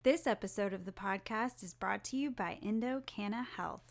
This episode of the podcast is brought to you by Canna Health.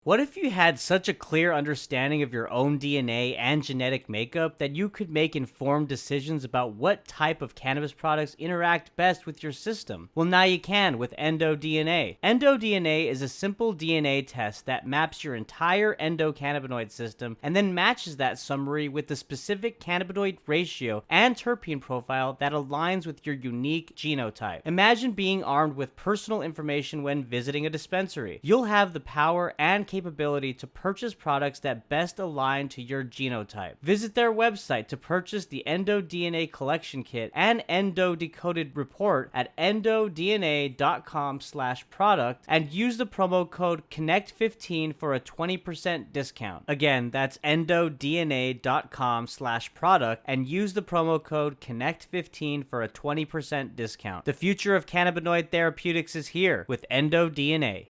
What if you had such a clear understanding of your own DNA and genetic makeup that you could make informed decisions about what type of cannabis products interact best with your system? Well, now you can with EndoDNA. EndoDNA is a simple DNA test that maps your entire endocannabinoid system and then matches that summary with the specific cannabinoid ratio and terpene profile that aligns with your unique genotype. Imagine being armed with personal information when visiting a dispensary. You'll have the power and capability to purchase products that best align to your genotype. Visit their website to purchase the EndoDNA collection kit and Endo Decoded report at endodna.com/product and use the promo code CONNECT15 for a 20% discount. Again, that's endodna.com/product and use the promo code CONNECT15 for a 20% discount. The future of cannabinoid therapeutics is here with EndoDNA.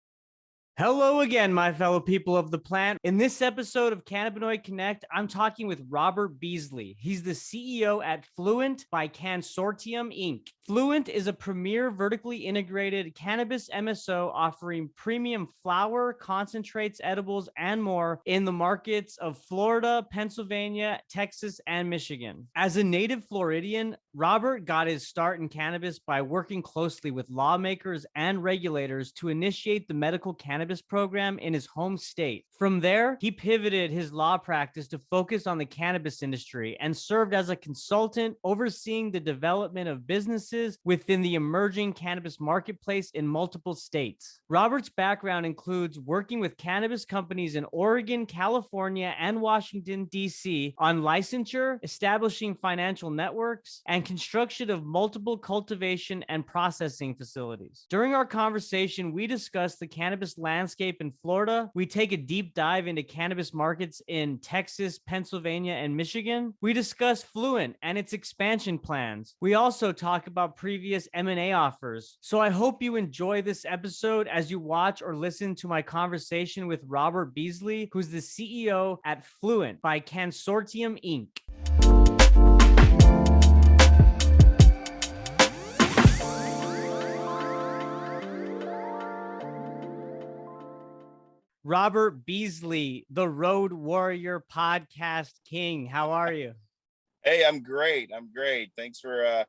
Hello again, my fellow people of the plant. In this episode of Cannabinoid Connect, I'm talking with Robert Beasley. He's the CEO at Fluent by Cansortium Inc. Fluent is a premier vertically integrated cannabis MSO offering premium flower, concentrates, edibles, and more in the markets of Florida, Pennsylvania, Texas, and Michigan. As a native Floridian, Robert got his start in cannabis by working closely with lawmakers and regulators to initiate the medical cannabis program in his home state. From there, he pivoted his law practice to focus on the cannabis industry and served as a consultant overseeing the development of businesses within the emerging cannabis marketplace in multiple states. Robert's background includes working with cannabis companies in Oregon, California, and Washington, D.C. on licensure, establishing financial networks, and construction of multiple cultivation and processing facilities. During our conversation, we discussed the cannabis landscape in Florida. We take a deep dive into cannabis markets in Texas, Pennsylvania, and Michigan. We discuss Fluent and its expansion plans. We also talk about previous M&A offers. So I hope you enjoy this episode as you watch or listen to my conversation with Robert Beasley, who's the CEO at Fluent by Cansortium Inc. Robert Beasley, the Road Warrior podcast king. How are you? Hey, I'm great. Thanks for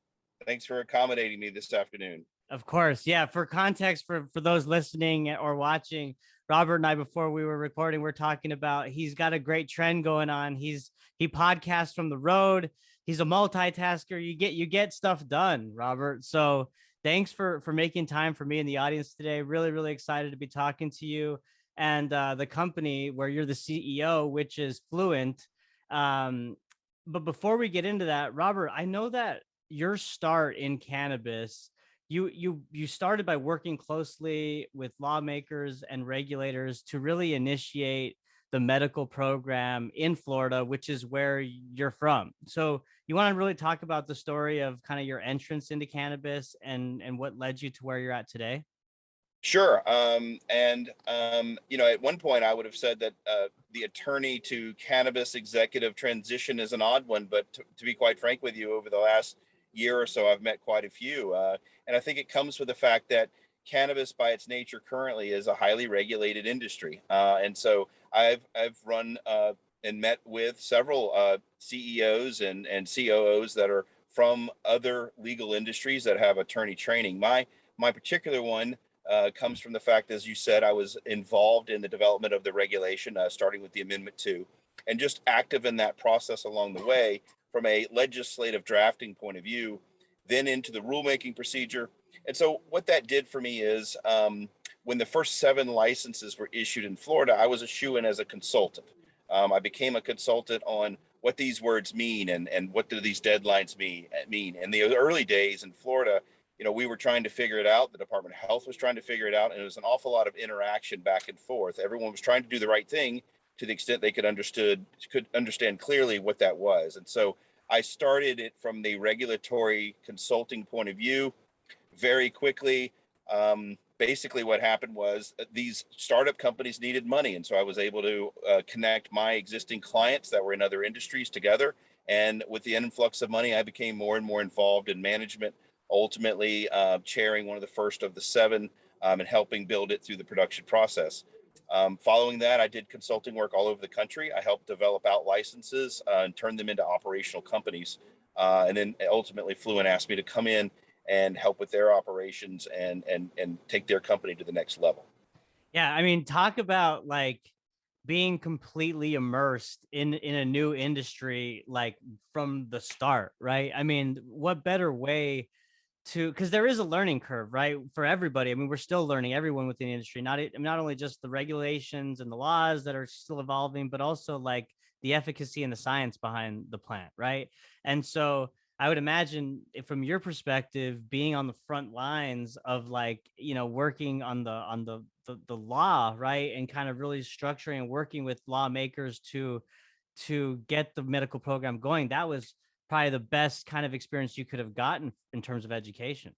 accommodating me this afternoon. Of course. Yeah. For context, for those listening or watching, Robert and I, before we were recording, we're talking about he's got a great trend going on. He podcasts from the road. He's a multitasker. You get stuff done, Robert. So thanks for making time for me in the audience today. Really, really excited to be talking to you and the company where you're the CEO, which is Fluent. But before we get into that, Robert, I know that your start in cannabis, you started by working closely with lawmakers and regulators to really initiate the medical program in Florida, which is where you're from. So you want to really talk about the story of kind of your entrance into cannabis and what led you to where you're at today? Sure. At one point I would have said that the attorney to cannabis executive transition is an odd one, but to be quite frank with you, over the last year or so, I've met quite a few. And I think it comes with the fact that cannabis by its nature currently is a highly regulated industry. And so I've run and met with several CEOs and COOs that are from other legal industries that have attorney training. My particular one comes from the fact, as you said, I was involved in the development of the regulation, starting with the Amendment 2, and just active in that process along the way from a legislative drafting point of view, then into the rulemaking procedure. And so what that did for me is when the first 7 licenses were issued in Florida, I was a shoo-in as a consultant. I became a consultant on what these words mean and what do these deadlines mean. In the early days in Florida, we were trying to figure it out. The Department of Health was trying to figure it out. And it was an awful lot of interaction back and forth. Everyone was trying to do the right thing to the extent they could understand clearly what that was. And so I started it from the regulatory consulting point of view very quickly. Basically what happened was these startup companies needed money. And so I was able to connect my existing clients that were in other industries together. And with the influx of money, I became more and more involved in management ultimately chairing one of the first of the 7 and helping build it through the production process. Following that, I did consulting work all over the country. I helped develop out licenses and turn them into operational companies. And then ultimately Fluent asked me to come in and help with their operations and take their company to the next level. Yeah, I mean, talk about like being completely immersed in a new industry, like from the start, right? I mean, what better way to, because there is a learning curve, right, for everybody. I mean, we're still learning, everyone within the industry, not only just the regulations and the laws that are still evolving, but also like the efficacy and the science behind the plant, right? And so I would imagine from your perspective, being on the front lines of like, working on the law, right, and kind of really structuring and working with lawmakers to get the medical program going, that was probably the best kind of experience you could have gotten in terms of education.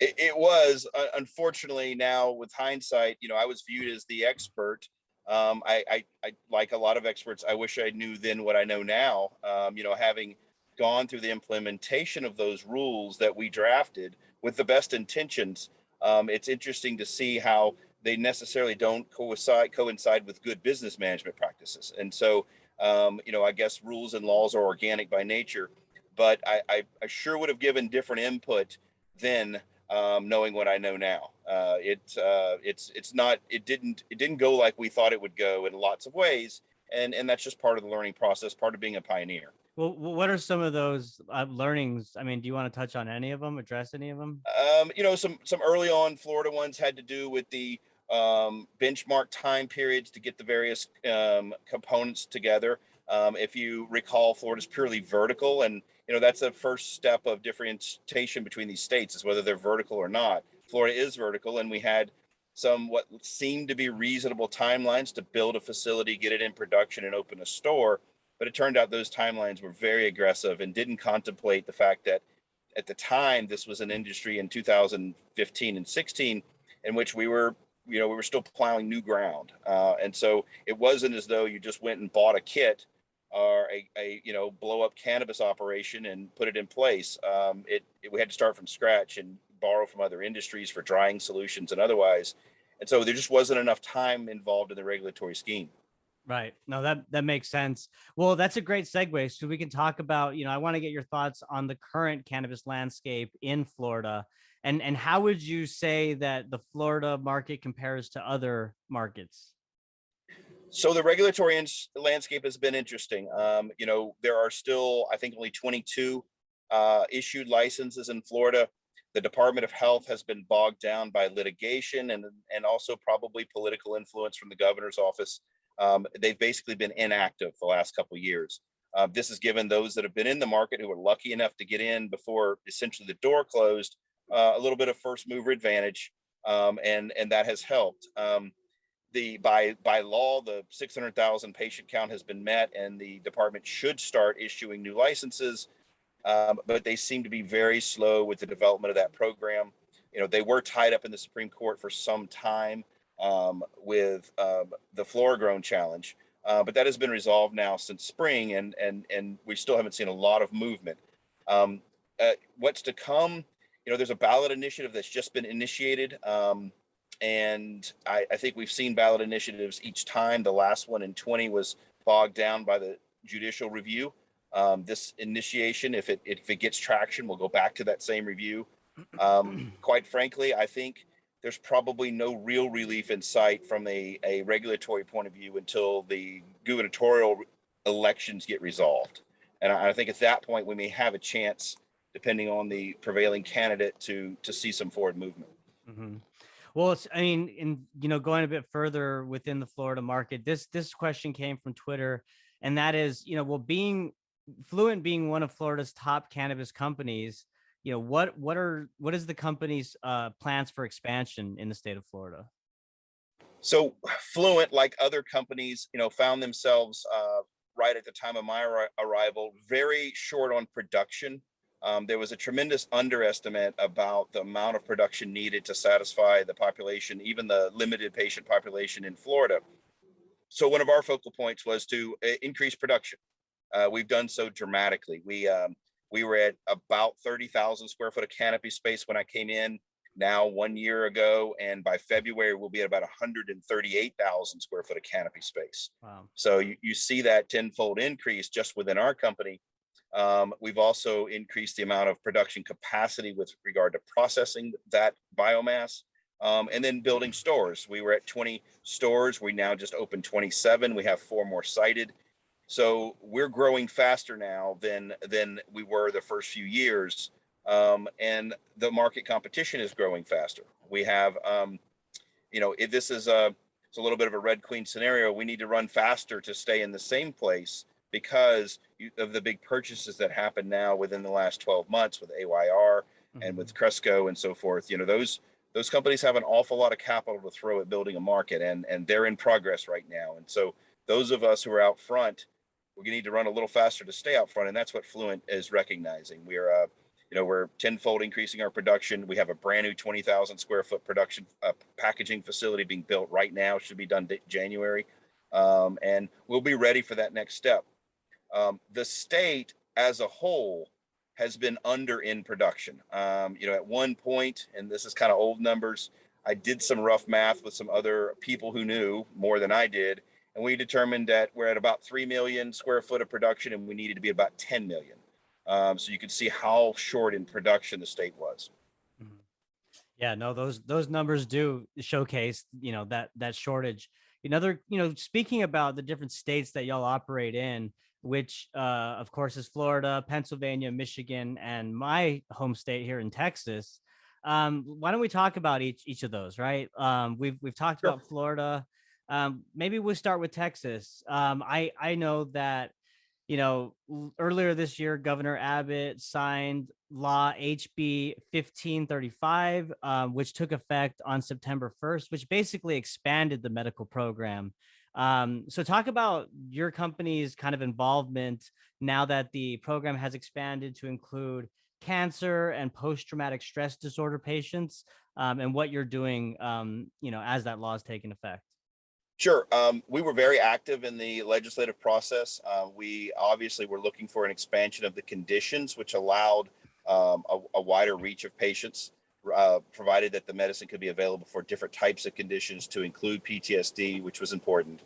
It was unfortunately, now with hindsight, I was viewed as the expert. I like a lot of experts, I wish I knew then what I know now. Having gone through the implementation of those rules that we drafted with the best intentions, it's interesting to see how they necessarily don't coincide with good business management practices. And so, I guess rules and laws are organic by nature, but I sure would have given different input then, knowing what I know now. It didn't go like we thought it would go in lots of ways, and that's just part of the learning process, part of being a pioneer. Well, what are some of those learnings? I mean, do you want to touch on any of them, address any of them? Some early on Florida ones had to do with the benchmark time periods to get the various components together. If you recall, Florida's purely vertical, and that's a first step of differentiation between these states, is whether they're vertical or not. Florida is vertical, and we had some what seemed to be reasonable timelines to build a facility, get it in production, and open a store. But it turned out those timelines were very aggressive and didn't contemplate the fact that at the time this was an industry in 2015 and 16 in which we were still plowing new ground, and so it wasn't as though you just went and bought a kit or a blow up cannabis operation and put it in place. We had to start from scratch and borrow from other industries for drying solutions and otherwise, and so there just wasn't enough time involved in the regulatory scheme. Right. No, that makes sense. Well, that's a great segue. So we can talk about, I want to get your thoughts on the current cannabis landscape in Florida. And how would you say that the Florida market compares to other markets? So the regulatory landscape has been interesting. There are still, I think, only 22 issued licenses in Florida. The Department of Health has been bogged down by litigation and also probably political influence from the governor's office. They've basically been inactive the last couple of years. This has given those that have been in the market, who were lucky enough to get in before essentially the door closed, a little bit of first mover advantage, and that has helped. By law, the 600,000 patient count has been met, and the department should start issuing new licenses, but they seem to be very slow with the development of that program. They were tied up in the Supreme Court for some time with the floor grown challenge, but that has been resolved now since spring, and we still haven't seen a lot of movement. What's to come? There's a ballot initiative that's just been initiated. And I think we've seen ballot initiatives each time. The last one in 20 was bogged down by the judicial review. This initiation, if it gets traction, we'll go back to that same review. Quite frankly, I think there's probably no real relief in sight from a regulatory point of view until the gubernatorial elections get resolved. And I think at that point we may have a chance, depending on the prevailing candidate, to see some forward movement. Mm-hmm. Well, I mean, going a bit further within the Florida market, this question came from Twitter, and that is, being Fluent being one of Florida's top cannabis companies, what is the company's plans for expansion in the state of Florida? So Fluent, like other companies, found themselves right at the time of my arrival, very short on production. There was a tremendous underestimate about the amount of production needed to satisfy the population, even the limited patient population in Florida. So one of our focal points was to increase production. We've done so dramatically. We We were at about 30,000 square foot of canopy space when I came in now 1 year ago. And by February, we'll be at about 138,000 square foot of canopy space. Wow. So you see that tenfold increase just within our company. We've also increased the amount of production capacity with regard to processing that biomass. And then building stores. We were at 20 stores. We now just opened 27. We have 4 more sited. So we're growing faster now than we were the first few years. And the market competition is growing faster. We have, if this is it's a little bit of a Red Queen scenario, we need to run faster to stay in the same place because of the big purchases that happen now within the last 12 months with AYR and with Cresco and so forth. Those companies have an awful lot of capital to throw at building a market, and they're in progress right now. And so those of us who are out front, we're going to need to run a little faster to stay out front. And that's what Fluent is recognizing. We're tenfold increasing our production. We have a brand new 20,000 square foot production packaging facility being built right now. Should be done January. And we'll be ready for that next step. The state as a whole has been under in production. At one point, and this is kind of old numbers, I did some rough math with some other people who knew more than I did. And we determined that we're at about 3 million square foot of production and we needed to be about 10 million. So you can see how short in production the state was. Yeah, no, those numbers do showcase, that shortage. Speaking about the different states that y'all operate in, which of course is Florida, Pennsylvania, Michigan, and my home state here in Texas. Why don't we talk about each of those, right? We've talked about Florida. Maybe we'll start with Texas. I know that, earlier this year, Governor Abbott signed Law HB 1535, which took effect on September 1st, which basically expanded the medical program. So talk about your company's kind of involvement now that the program has expanded to include cancer and post-traumatic stress disorder patients, and what you're doing, as that law is taking effect. Sure. We were very active in the legislative process. We obviously were looking for an expansion of the conditions, which allowed a wider reach of patients, provided that the medicine could be available for different types of conditions to include PTSD, which was important.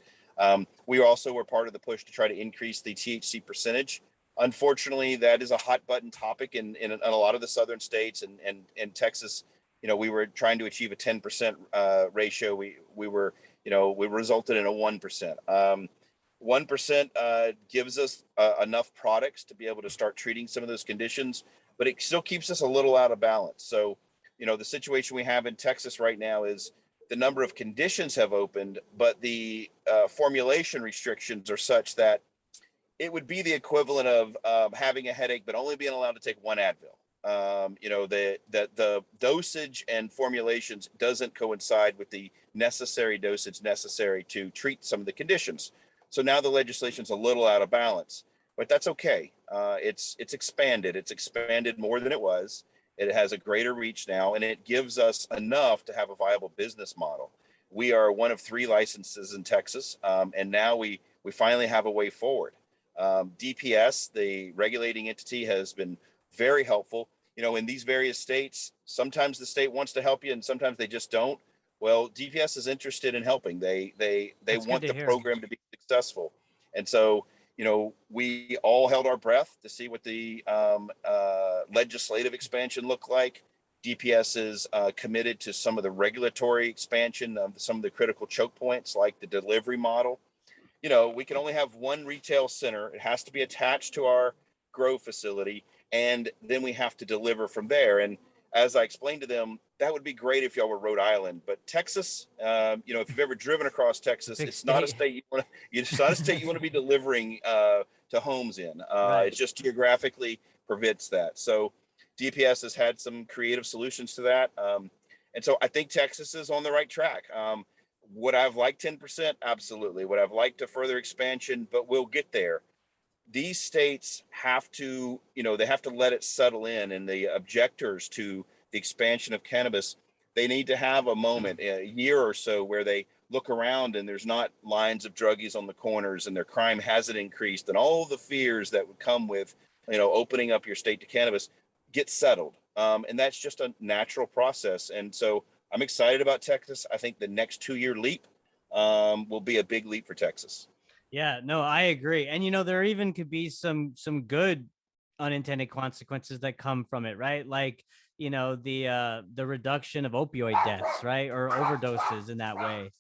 We also were part of the push to try to increase the THC percentage. Unfortunately, that is a hot button topic in a lot of the southern states, and in Texas, we were trying to achieve a 10% ratio. We resulted in a 1%. 1% gives us enough products to be able to start treating some of those conditions, but it still keeps us a little out of balance. So, the situation we have in Texas right now is the number of conditions have opened, but the formulation restrictions are such that it would be the equivalent of having a headache, but only being allowed to take 1 Advil. The dosage and formulations doesn't coincide with the necessary dosage necessary to treat some of the conditions. So now the legislation's a little out of balance, but that's okay. It's expanded. It's expanded more than it was. It has a greater reach now, and it gives us enough to have a viable business model. We are one of 3 licenses in Texas, and now we finally have a way forward. DPS, the regulating entity, has been very helpful. In these various states, sometimes the state wants to help you and sometimes they just don't. Well, DPS is interested in helping. They want the program to be successful. And so, we all held our breath to see what the legislative expansion looked like. DPS is committed to some of the regulatory expansion of some of the critical choke points, like the delivery model. We can only have 1 retail center. It has to be attached to our grow facility, and then we have to deliver from there. And as I explained to them, that would be great if y'all were Rhode Island, but Texas, if you've ever driven across Texas, it's not a state it's not a state you want to be delivering to homes in. Right. It just geographically prevents that. So DPS has had some creative solutions to that. And so I think Texas is on the right track. Would I've liked 10%? Absolutely. Would I've liked a further expansion, but we'll get there. These states have to, they have to let it settle in, and the objectors to the expansion of cannabis, they need to have a moment, a year or so, where they look around and there's not lines of druggies on the corners and their crime hasn't increased and all the fears that would come with opening up your state to cannabis, get settled. And that's just a natural process. And so I'm excited about Texas. I think the next 2-year leap will be a big leap for Texas. Yeah, no, I agree. And there even could be some good unintended consequences that come from it, right? Like, the reduction of opioid deaths, right? Or overdoses in that way.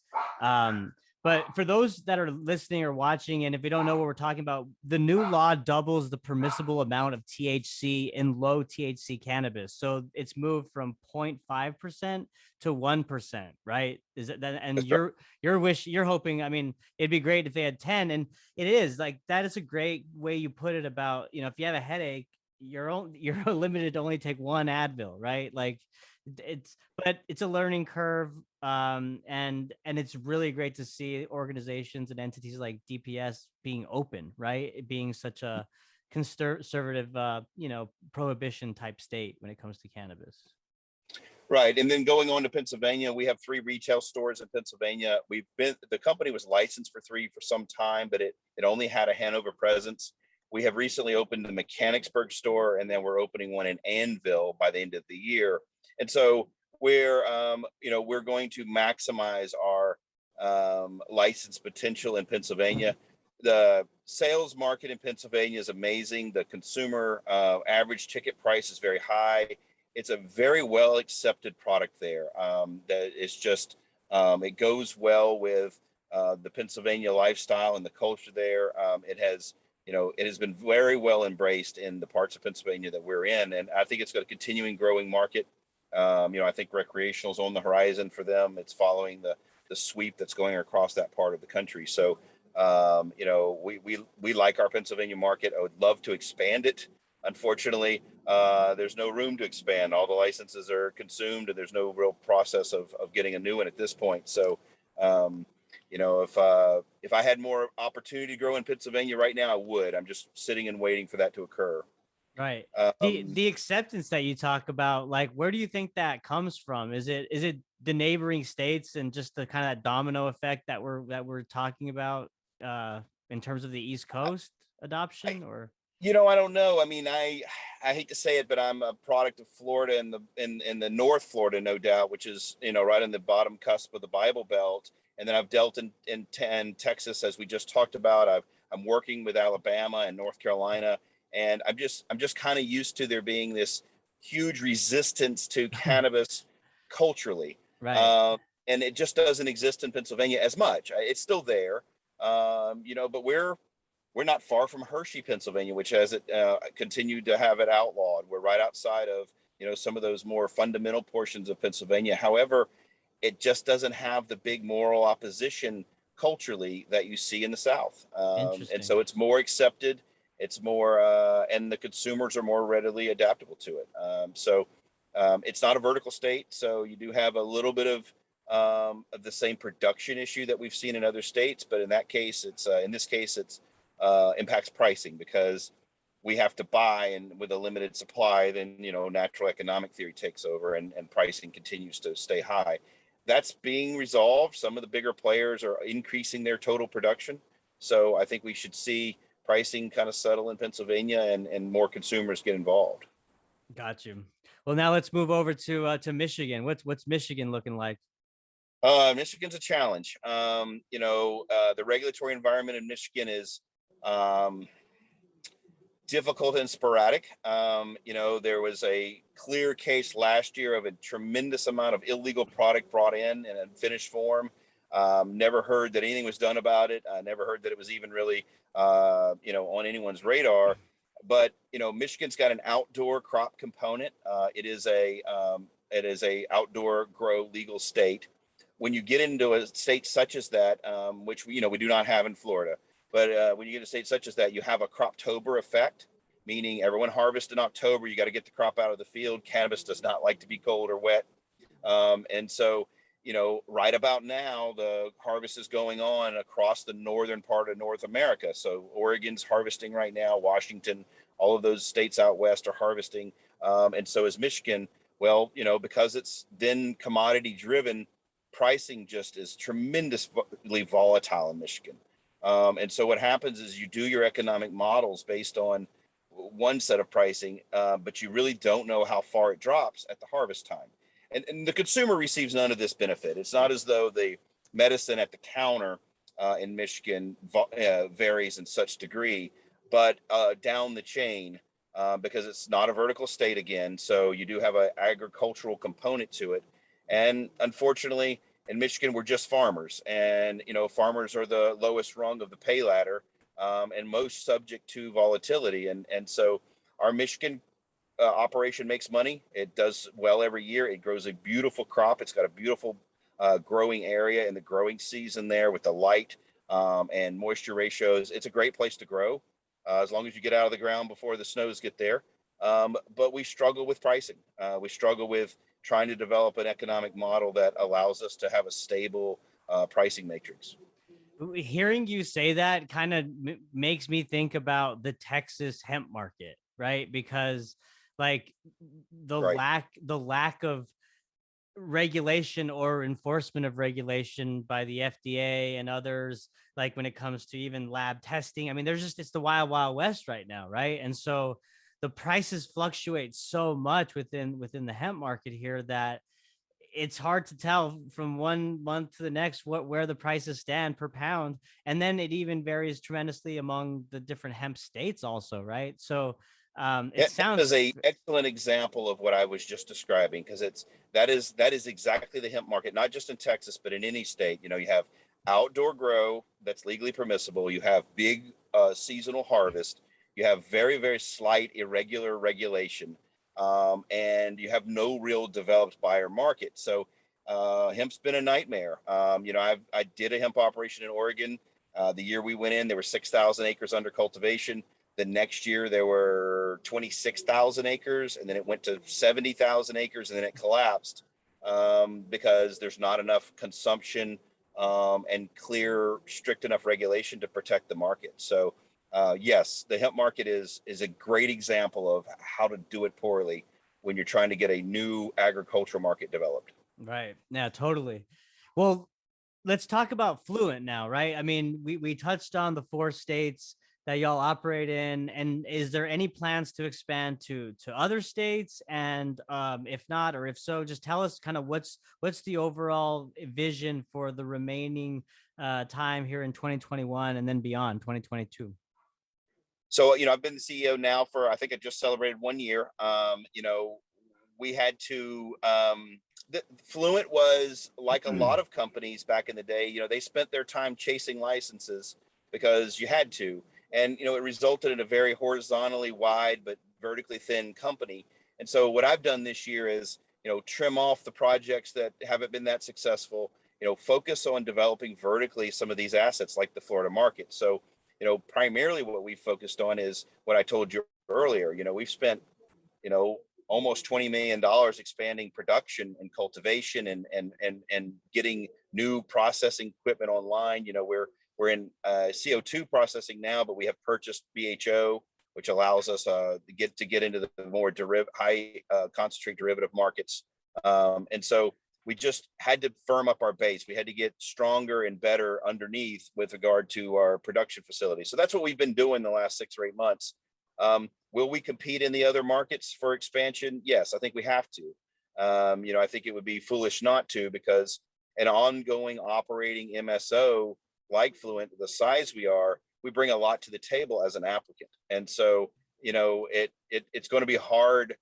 But for those that are listening or watching, and if you don't know what we're talking about, the new law doubles the permissible amount of THC in low THC cannabis. So it's moved from 0.5% to 1%, right? Is it that? And you're hoping, I mean, it'd be great if they had 10, and it is like, that is a great way you put it about, if you have a headache, you're limited to only take one Advil, right? Like, but it's a learning curve. And it's really great to see organizations and entities like DPS being open, right? It being such a conservative, prohibition type state when it comes to cannabis. Right. And then going on to Pennsylvania, we have 3 retail stores in Pennsylvania. The company was licensed for 3 for some time, but it only had a Hanover presence. We have recently opened the Mechanicsburg store, and then we're opening one in Annville by the end of the year. And so we're going to maximize our license potential in Pennsylvania. The sales market in Pennsylvania is amazing. The consumer average ticket price is very high. It's a very well accepted product there. That it's just it goes well with the Pennsylvania lifestyle and the culture there. It has been very well embraced in the parts of Pennsylvania that we're in, and I think it's got a continuing growing market. I think recreational is on the horizon for them. It's following the sweep that's going across that part of the country. So, we like our Pennsylvania market. I would love to expand it. Unfortunately, there's no room to expand. All the licenses are consumed, and there's no real process of getting a new one at this point. So, if I had more opportunity to grow in Pennsylvania right now, I would. I'm just sitting and waiting for that to occur. Right. The acceptance that you talk about, like, where do you think that comes from? Is it the neighboring states and just the kind of that domino effect that we're talking about in terms of the East Coast adoption, or? I don't know. I mean, I hate to say it, but I'm a product of Florida and in the North Florida, no doubt, which is right in the bottom cusp of the Bible Belt. And then I've dealt in Texas, as we just talked about. I'm working with Alabama and North Carolina, and I'm just kind of used to there being this huge resistance to cannabis culturally, Right. and it just doesn't exist in Pennsylvania as much. It's still there, but we're not far from Hershey, Pennsylvania, which has it continued to have it outlawed. We're right outside of some of those more fundamental portions of Pennsylvania. However, it just doesn't have the big moral opposition culturally that you see in the South. And so it's more accepted. It's more, and the consumers are more readily adaptable to it. It's not a vertical state, so you do have a little bit of the same production issue that we've seen in other states. But in this case, it's impacts pricing, because we have to buy, and with a limited supply, then natural economic theory takes over, and pricing continues to stay high. That's being resolved. Some of the bigger players are increasing their total production, so I think we should see pricing kind of settle in Pennsylvania, and more consumers get involved. Got you. Well, now let's move over to Michigan. What's Michigan looking like? Michigan's a challenge. The regulatory environment in Michigan is difficult and sporadic. There was a clear case last year of a tremendous amount of illegal product brought in a finished form. Never heard that anything was done about it. I never heard that it was even really, on anyone's radar. But Michigan's got an outdoor crop component. It is a outdoor grow legal state. When you get into a state such as that, which we do not have in Florida, but when you get a state such as that, you have a Croptober effect, meaning everyone harvests in October. You got to get the crop out of the field. Cannabis does not like to be cold or wet. And so, right about now, the harvest is going on across the northern part of North America. So Oregon's harvesting right now. Washington, all of those states out west are harvesting. And so is Michigan. Well, because it's then commodity driven, pricing just is tremendously volatile in Michigan. And so what happens is you do your economic models based on one set of pricing, but you really don't know how far it drops at the harvest time. And the consumer receives none of this benefit. It's not as though the medicine at the counter in Michigan varies in such degree, but down the chain, because it's not a vertical state again. So you do have an agricultural component to it. And unfortunately, in Michigan, we're just farmers. And, farmers are the lowest rung of the pay ladder, and most subject to volatility. And so our Michigan operation makes money. It does well every year. It grows a beautiful crop. It's got a beautiful growing area in the growing season there with the light and moisture ratios. It's a great place to grow as long as you get out of the ground before the snows get there. But we struggle with pricing. We struggle with trying to develop an economic model that allows us to have a stable pricing matrix. Hearing you say that kind of makes me think about the Texas hemp market, right? Because like Right. the lack of regulation or enforcement of regulation by the FDA and others, like when it comes to even lab testing. I mean, it's the wild west right now, right? And so the prices fluctuate so much within the hemp market here that it's hard to tell from one month to the next where the prices stand per pound. And then it even varies tremendously among the different hemp states also, right? So it Hemp is sounds a excellent example of what I was just describing, because that is exactly the hemp market, not just in Texas, but in any state. You have outdoor grow that's legally permissible. You have big seasonal harvest. You have very, very slight irregular regulation, and you have no real developed buyer market. So hemp's been a nightmare. I did a hemp operation in Oregon. The year we went in, there were 6,000 acres under cultivation. The next year there were 26,000 acres, and then it went to 70,000 acres, and then it collapsed because there's not enough consumption and clear, strict enough regulation to protect the market. So yes, the hemp market is a great example of how to do it poorly when you're trying to get a new agricultural market developed. right. Yeah, totally. Well, let's talk about Fluent now, right? I mean, we touched on the 4 states that y'all operate in, and is there any plans to expand to other states? And if not, or if so, just tell us kind of what's the overall vision for the remaining time here in 2021 and then beyond 2022. So, I've been the CEO now for, I think I just celebrated 1 year. We had to, Fluent was like a lot of companies back in the day. They spent their time chasing licenses because you had to. And, it resulted in a very horizontally wide but vertically thin company. And so what I've done this year is, trim off the projects that haven't been that successful, focus on developing vertically some of these assets like the Florida market. So, primarily what we've focused on is what I told you earlier. We've spent, almost $20 million expanding production and cultivation and getting new processing equipment online. We're in CO2 processing now, but we have purchased BHO, which allows us to get into the more high concentrate derivative markets. And so we just had to firm up our base. We had to get stronger and better underneath with regard to our production facility. So that's what we've been doing the last 6 or 8 months. Will we compete in the other markets for expansion? Yes, I think we have to. I think it would be foolish not to, because an ongoing operating MSO like Fluent, the size we bring a lot to the table as an applicant. And so, it's going to be hard.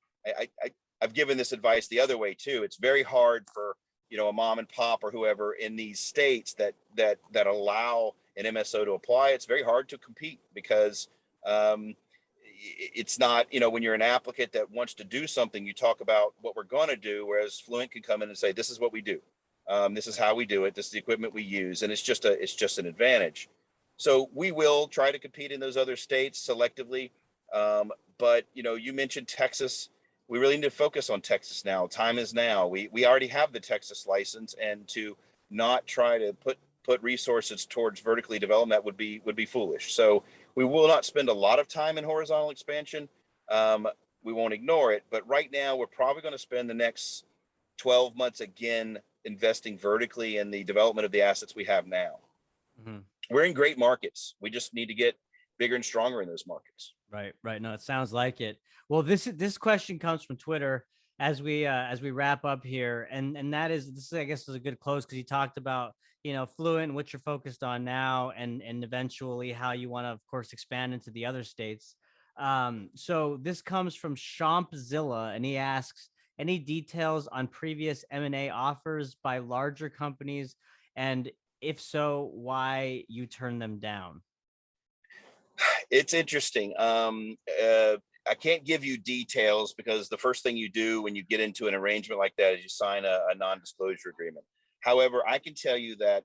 I've given this advice the other way too. It's very hard for, a mom and pop or whoever in these states that allow an MSO to apply. It's very hard to compete because it's not, when you're an applicant that wants to do something, you talk about what we're going to do, whereas Fluent can come in and say, this is what we do. This is how we do it. This is the equipment we use. And it's just an advantage. So we will try to compete in those other states selectively. But, you mentioned Texas. We really need to focus on Texas now. Time is now. We already have the Texas license, and to not try to put resources towards vertically development would be foolish. So we will not spend a lot of time in horizontal expansion. We won't ignore it, but right now we're probably going to spend the next 12 months again investing vertically in the development of the assets we have now. Mm-hmm. We're in great markets. We just need to get bigger and stronger in those markets. Right. No, it sounds like it. Well, this question comes from Twitter as we wrap up here, and that is this I guess is a good close because you talked about Fluent and what you're focused on now, and eventually how you want to, of course, expand into the other states. So this comes from Shompzilla, and he asks any details on previous M&A offers by larger companies, and if so, why you turned them down. It's interesting. I can't give you details because the first thing you do when you get into an arrangement like that is you sign a non-disclosure agreement. However, I can tell you that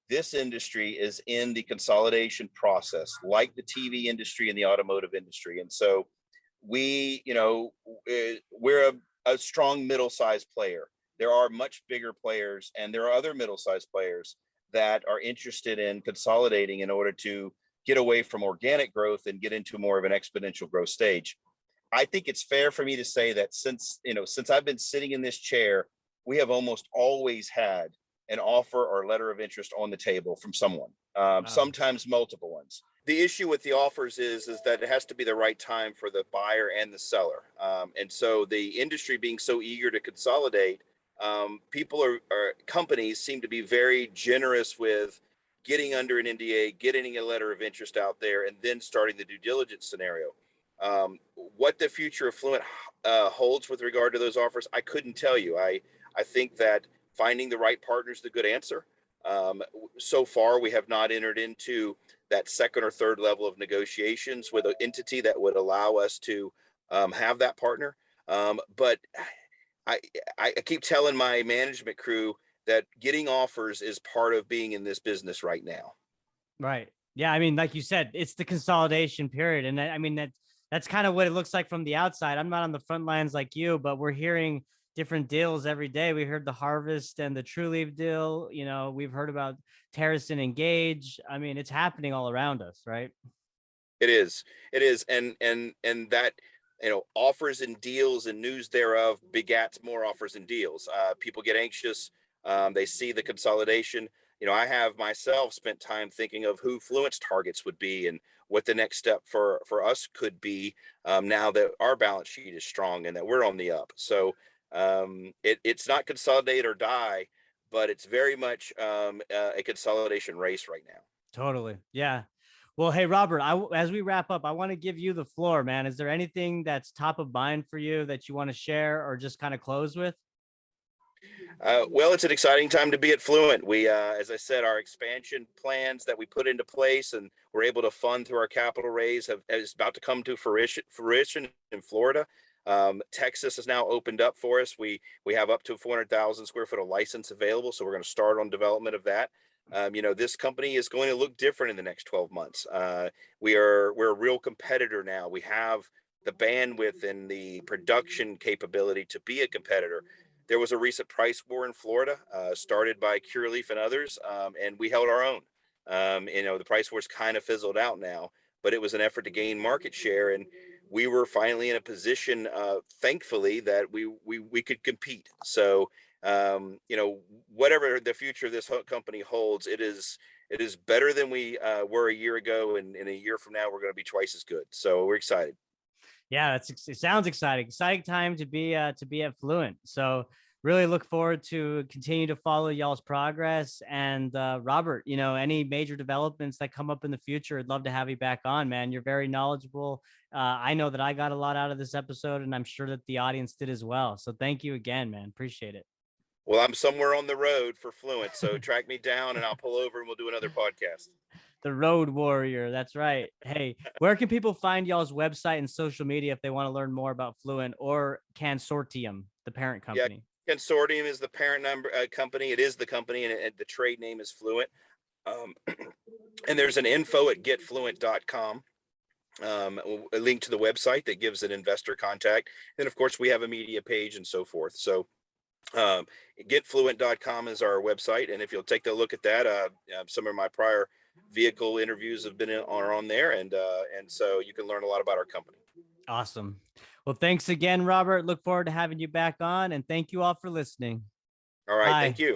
this industry is in the consolidation process, like the TV industry and the automotive industry. And so we're a strong middle-sized player. There are much bigger players, and there are other middle-sized players that are interested in consolidating in order to get away from organic growth and get into more of an exponential growth stage. I think it's fair for me to say that since I've been sitting in this chair, we have almost always had an offer or letter of interest on the table from someone, sometimes multiple ones. The issue with the offers is that it has to be the right time for the buyer and the seller. And so the industry being so eager to consolidate, companies seem to be very generous with getting under an NDA, getting a letter of interest out there, and then starting the due diligence scenario. What the future of Fluent holds with regard to those offers, I couldn't tell you. I think that finding the right partner is the good answer. So far, we have not entered into that second or third level of negotiations with an entity that would allow us to have that partner. But I keep telling my management crew that getting offers is part of being in this business right now. Right. Yeah. I mean, like you said, it's the consolidation period. And I mean, that's kind of what it looks like from the outside. I'm not on the front lines like you, but we're hearing different deals every day. We heard the Harvest and the True Leaf deal. We've heard about Terrace and Engage. I mean, it's happening all around us, right? It is. And that, offers and deals and news thereof begats more offers and deals. People get anxious. They see the consolidation. I have myself spent time thinking of who Fluent's targets would be and what the next step for us could be, now that our balance sheet is strong and that we're on the up. So it's not consolidate or die, but it's very much a consolidation race right now. Totally. Yeah. Well, hey, Robert, as we wrap up, I want to give you the floor, man. Is there anything that's top of mind for you that you want to share or just kind of close with? Well, it's an exciting time to be at Fluent. We, as I said, our expansion plans that we put into place and we're able to fund through our capital raise is about to come to fruition in Florida. Texas has now opened up for us. We have up to 400,000 square foot of license available, so we're going to start on development of that. This company is going to look different in the next 12 months. We're a real competitor now. We have the bandwidth and the production capability to be a competitor. There was a recent price war in Florida, started by Curaleaf and others, and we held our own. The price war's kind of fizzled out now, but it was an effort to gain market share, and we were finally in a position, thankfully, that we could compete. So, whatever the future of this company holds, it is better than we were a year ago, and in a year from now, we're going to be twice as good. So we're excited. Yeah, it sounds exciting. Exciting time to be at Fluent. So really look forward to continue to follow y'all's progress. And Robert, any major developments that come up in the future, I'd love to have you back on, man. You're very knowledgeable. I know that I got a lot out of this episode, and I'm sure that the audience did as well. So thank you again, man. Appreciate it. Well, I'm somewhere on the road for Fluent, so track me down and I'll pull over and we'll do another podcast. The Road Warrior. That's right. Hey, where can people find y'all's website and social media if they want to learn more about Fluent or Cansortium, the parent company? Yeah, Cansortium is the parent company. It is the company, and the trade name is Fluent. And there's an info at getfluent.com, a link to the website that gives an investor contact. And of course, we have a media page and so forth. So getfluent.com is our website. And if you'll take a look at that, some of my prior vehicle interviews have been on there, and so you can learn a lot about our company. Awesome. Well, thanks again, Robert. Look forward to having you back on, and thank you all for listening. All right. Bye. Thank you.